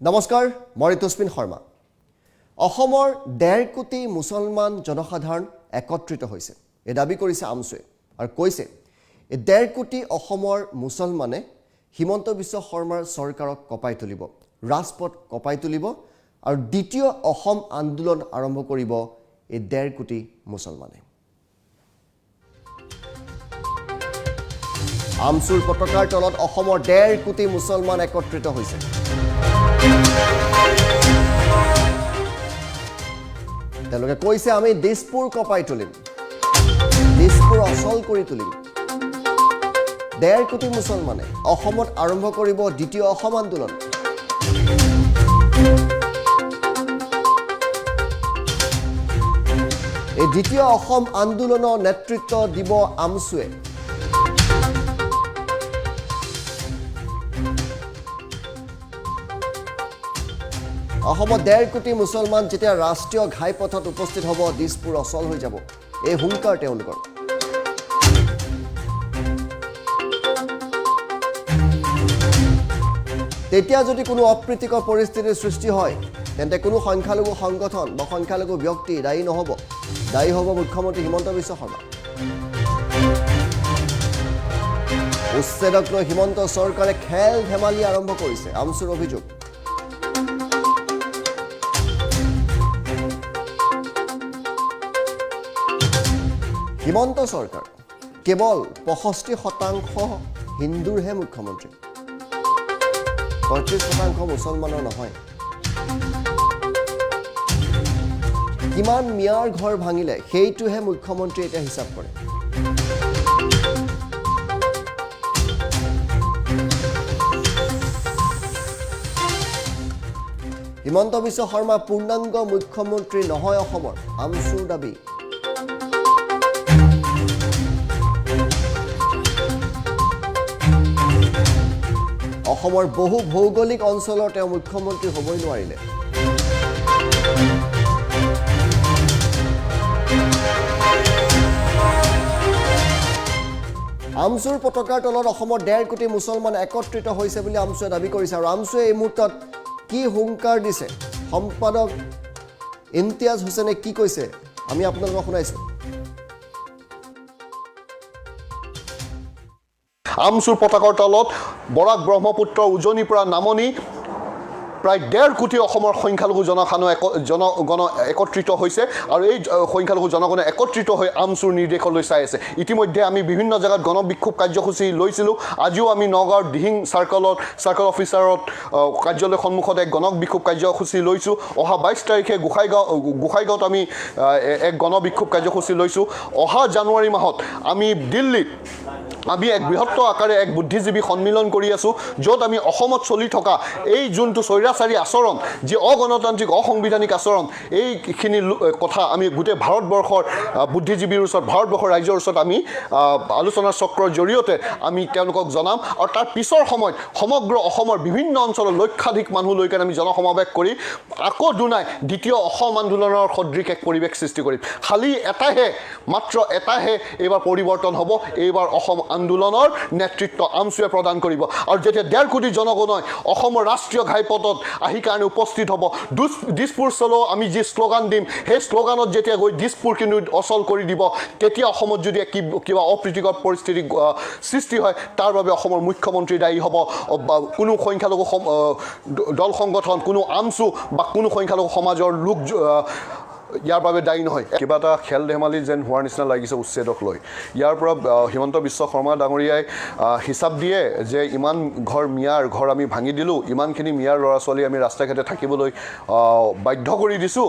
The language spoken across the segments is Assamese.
নমস্কাৰ, মই ঋতুস্মিন শৰ্মা। অসমৰ 1.5 কোটি মুছলমান জনসাধাৰণ একত্ৰিত হৈছে। এই দাবী কৰিছে আমছুৱে আৰু কৈছে এই 1.5 কোটি অসমৰ মুছলমানে হিমন্ত বিশ্ব শৰ্মাৰ চৰকাৰক কঁপাই তুলিব, ৰাজপথ কঁপাই তুলিব আৰু দ্বিতীয় অসম আন্দোলন আৰম্ভ কৰিব এই 1.5 কোটি মুছলমানে। আমছুৰ পতাকাৰ তলত অসমৰ 1.5 কোটি মুছলমান একত্ৰিত হৈছে। তেওঁলোকে কৈছে আমি দিছপুৰ কঁপাই তুলিম, দিছপুৰ অচল কৰি তুলিম। 1.5 কোটি মুছলমানে অসমত আৰম্ভ কৰিব দ্বিতীয় অসম আন্দোলন। এই দ্বিতীয় অসম আন্দোলনৰ নেতৃত্ব দিব আমছুৱে। অসমত 1.5 কোটি মুছলমান যেতিয়া ৰাষ্ট্ৰীয় ঘাইপথত উপস্থিত হ'ব, দিছপুৰ অচল হৈ যাব, এই হুংকাৰ তেওঁলোকৰ। তেতিয়া যদি কোনো অপ্ৰীতিকৰ পৰিস্থিতিৰ সৃষ্টি হয়, তেন্তে কোনো সংখ্যালঘু সংগঠন বা সংখ্যালঘু ব্যক্তি দায়ী নহ'ব, দায়ী হ'ব মুখ্যমন্ত্ৰী হিমন্ত বিশ্ব শৰ্মা। উচ্ছেদক লৈ হিমন্ত চৰকাৰে খেল ধেমালি আৰম্ভ কৰিছে, আমছুৰ অভিযোগ। হিমন্ত চৰকাৰ কেৱল 65% হিন্দুৰহে মুখ্যমন্ত্ৰী, 35% মুছলমানৰ নহয়। কিমান মিয়াৰ ঘৰ ভাঙিলে সেইটোহে মুখ্যমন্ত্ৰী এতিয়া হিচাপ কৰে। হিমন্ত বিশ্ব শৰ্মা পূৰ্ণাংগ মুখ্যমন্ত্ৰী নহয় অসমৰ, আমছুৰ দাবী। অসমৰ বহু ভৌগোলিক অঞ্চলৰ তেওঁ মুখ্যমন্ত্ৰী হ'বই নোৱাৰিলে। আমছুৰ পতাকাৰ তলত অসমৰ 1.5 কোটি মুছলমান একত্ৰিত হৈছে বুলি আমছুৱে দাবী কৰিছে। আৰু আমছুৱে এই মুহূৰ্তত কি হুংকাৰ দিছে, সম্পাদক ইমতিয়াজ হুছেইনে কি কৈছে, আমি আপোনালোকক শুনাইছোঁ। আমছুৰ পতাকাৰ তলত বৰাক ব্ৰহ্মপুত্ৰৰ উজনিৰ পৰা নামনি প্ৰায় 1.5 কোটি অসমৰ সংখ্যালঘু জনগণ একত্ৰিত হৈছে আৰু এই সংখ্যালঘু জনগণে একত্ৰিত হৈ আমছুৰ নিৰ্দেশলৈ চাই আছে। ইতিমধ্যে আমি বিভিন্ন জেগাত গণবিক্ষোভ কাৰ্যসূচী লৈছিলোঁ। আজিও আমি নগাঁৱৰ দিহিং চাৰ্কল অফিচাৰত কাৰ্যালয়ৰ সন্মুখত এক গণবিক্ষোভ কাৰ্যসূচী লৈছোঁ। অহা 22 তাৰিখে গোসাইগাঁৱত আমি এক গণবিক্ষোভ কাৰ্যসূচী লৈছোঁ। অহা জানুৱাৰী মাহত আমি দিল্লীত আমি এক বৃহত্তৰ আকাৰে এক বুদ্ধিজীৱী সন্মিলন কৰি আছোঁ, য'ত আমি অসমত চলি থকা এই যোনটো স্বৈৰাচাৰী আচৰণ, যি অগণতান্ত্ৰিক অসাংবিধানিক আচৰণ, এইখিনি কথা আমি গোটেই ভাৰতবৰ্ষৰ বুদ্ধিজীৱীৰ ওচৰত, ভাৰতবৰ্ষৰ ৰাইজৰ ওচৰত আমি আলোচনা চক্ৰৰ জৰিয়তে আমি তেওঁলোকক জনাম। আৰু তাৰ পিছৰ সময়ত সমগ্ৰ অসমৰ বিভিন্ন অঞ্চলৰ লক্ষাধিক মানুহ লৈ কেনে আমি জনসমাৱেশ কৰি আকৌ দুনাই দ্বিতীয় অসম আন্দোলনৰ সদৃশ এক পৰিৱেশ সৃষ্টি কৰিম। খালী মাত্ৰ এটাহে এইবাৰ পৰিৱৰ্তন হ'ব। এইবাৰ অসম আন্দোলনৰ নেতৃত্ব আমছুৱে প্ৰদান কৰিব। আৰু যেতিয়া 1.5 কোটি জনগণই অসমৰ ৰাষ্ট্ৰীয় ঘাইপথত আহি কাৰণে উপস্থিত হ'ব, দিছপুৰ চলো আমি যি শ্লোগান দিম, সেই শ্লোগানত যেতিয়া গৈ দিছপুৰ কিন্তু অচল কৰি দিব, তেতিয়া অসমত যদি কিবা অপ্ৰীতিকৰ পৰিস্থিতি সৃষ্টি হয়, তাৰ বাবে অসমৰ মুখ্যমন্ত্ৰী দায়ী হ'ব। কোনো সংখ্যালঘু দল সংগঠন, কোনো আমছু বা কোনো সংখ্যালঘু সমাজৰ লোক ইয়াৰ বাবে দায়ী নহয়। কিবা এটা খেল ধেমালি যেন হোৱাৰ নিচিনা লাগিছে উচ্ছেদক লৈ। ইয়াৰ পৰা হিমন্ত বিশ্ব শৰ্মা ডাঙৰীয়াই হিচাপ দিয়ে যে ইমান মিয়াৰ ঘৰ আমি ভাঙি দিলোঁ, ইমানখিনি মিয়াৰ ল'ৰা ছোৱালী আমি ৰাস্তা ঘাটে থাকিবলৈ বাধ্য কৰি দিছোঁ,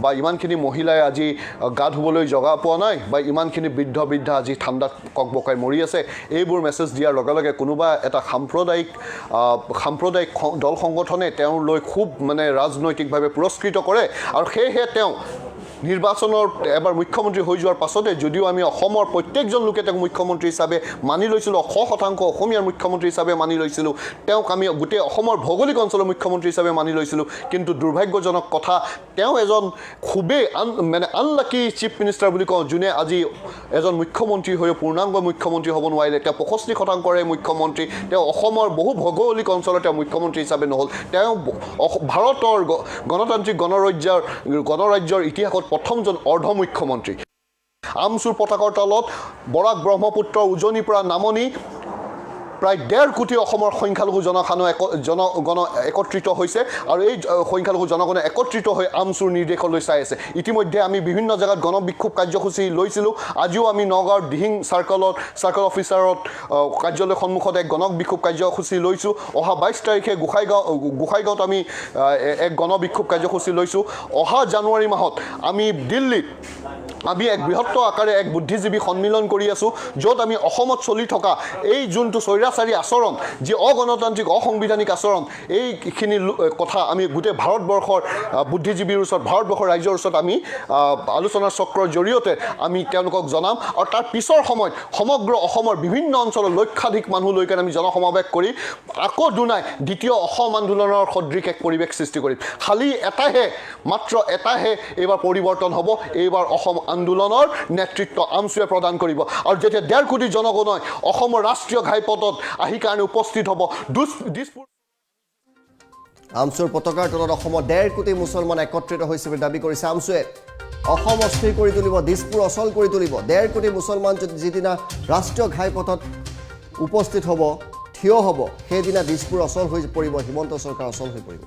বা ইমানখিনি মহিলাই আজি গা ধুবলৈ জগা পোৱা নাই, বা ইমানখিনি বৃদ্ধা আজি ঠাণ্ডাত ককবকাই মৰি আছে। এইবোৰ মেছেজ দিয়াৰ লগে লগে কোনোবা এটা সাম্প্ৰদায়িক দল সংগঠনে তেওঁলৈ খুব ৰাজনৈতিকভাৱে পুৰস্কৃত কৰে, আৰু সেয়েহে তেওঁ নিৰ্বাচনৰ এবাৰ মুখ্যমন্ত্ৰী হৈ যোৱাৰ পাছতে যদিও আমি অসমৰ প্ৰত্যেকজন লোকে তেওঁক মুখ্যমন্ত্ৰী হিচাপে মানি লৈছিলোঁ 100% অসমীয়াৰ মুখ্যমন্ত্ৰী হিচাপে মানি লৈছিলোঁ তেওঁক আমি গোটেই অসমৰ ভৌগোলিক অঞ্চলৰ মুখ্যমন্ত্ৰী হিচাপে মানি লৈছিলোঁ কিন্তু দুৰ্ভাগ্যজনক কথা তেওঁ এজন খুবেই আনলাকি চিফ মিনিষ্টাৰ বুলি কওঁ যোনে আজি এজন মুখ্যমন্ত্ৰী হৈ পূৰ্ণাংগ মুখ্যমন্ত্ৰী হ'ব নোৱাৰিলে তেওঁ 65%ৰে মুখ্যমন্ত্ৰী তেওঁ অসমৰ বহু ভৌগোলিক অঞ্চলত তেওঁ মুখ্যমন্ত্ৰী হিচাপে নহ'ল তেওঁ ভাৰতৰ গণতান্ত্ৰিক গণৰাজ্যৰ ইতিহাসত প্ৰথমজন অৰ্ধ মুখ্যমন্ত্ৰী আমচুৰ পতাকাৰ তলত বৰাক ব্ৰহ্মপুত্ৰৰ উজনিৰ পৰা নামনি প্ৰায় 1.5 কোটি অসমৰ সংখ্যালঘু জনগণ একত্ৰিত হৈছে আৰু এই সংখ্যালঘু জনগণে একত্ৰিত হৈ আমচুৰ নিৰ্দেশলৈ চাই আছে ইতিমধ্যে আমি বিভিন্ন জেগাত গণবিক্ষোভ কাৰ্যসূচী লৈছিলোঁ আজিও আমি নগাঁৱৰ দিহিং চাৰ্কল অফিচাৰত কাৰ্যালয়ৰ সন্মুখত এক গণবিক্ষোভ কাৰ্যসূচী লৈছোঁ অহা 22 তাৰিখে গোসাইগাঁৱত আমি এক গণবিক্ষোভ কাৰ্যসূচী লৈছোঁ অহা জানুৱাৰী মাহত আমি দিল্লীত আমি এক বৃহত্তৰ আকাৰে এক বুদ্ধিজীৱী সন্মিলন কৰি আছোঁ য'ত আমি অসমত চলি থকা এই যোনটো স্বৈৰাচাৰী আচৰণ যি অগণতান্ত্ৰিক অসাংবিধানিক আচৰণ এইখিনি কথা আমি গোটেই ভাৰতবৰ্ষৰ বুদ্ধিজীৱীৰ ওচৰত ভাৰতবৰ্ষৰ ৰাইজৰ ওচৰত আমি আলোচনা চক্ৰৰ জৰিয়তে আমি তেওঁলোকক জনাম আৰু তাৰ পিছৰ সময়ত সমগ্ৰ অসমৰ বিভিন্ন অঞ্চলৰ লক্ষাধিক মানুহ লৈ কেনে আমি জনসমাৱেশ কৰি আকৌ দুনাই দ্বিতীয় অসম আন্দোলনৰ সদৃশ এক পৰিৱেশ সৃষ্টি কৰিম খালি মাত্ৰ এটাহে এইবাৰ পৰিৱৰ্তন হ'ব এইবাৰ অসম আন্দোলনৰ নেতৃত্ব আমচুৱে প্ৰদান কৰিব আৰু যেতিয়া 1.5 কোটি জনগণই অসমৰ ৰাষ্ট্ৰীয় ঘাইপথত আহি কাৰণে উপস্থিত হ'ব দিছপুৰ আমচুৰ পতাকাৰ তলত অসমৰ 1.5 কোটি মুছলমান একত্ৰিত হৈছে বুলি দাবী কৰিছে আমচুৱে অসম অস্থিৰ কৰি তুলিব দিছপুৰ অচল কৰি তুলিব 1.5 কোটি মুছলমান যিদিনা ৰাষ্ট্ৰীয় ঘাইপথত উপস্থিত হ'ব থিয় হ'ব সেইদিনা দিছপুৰ অচল হৈ পৰিব হিমন্ত চৰকাৰ অচল হৈ পৰিব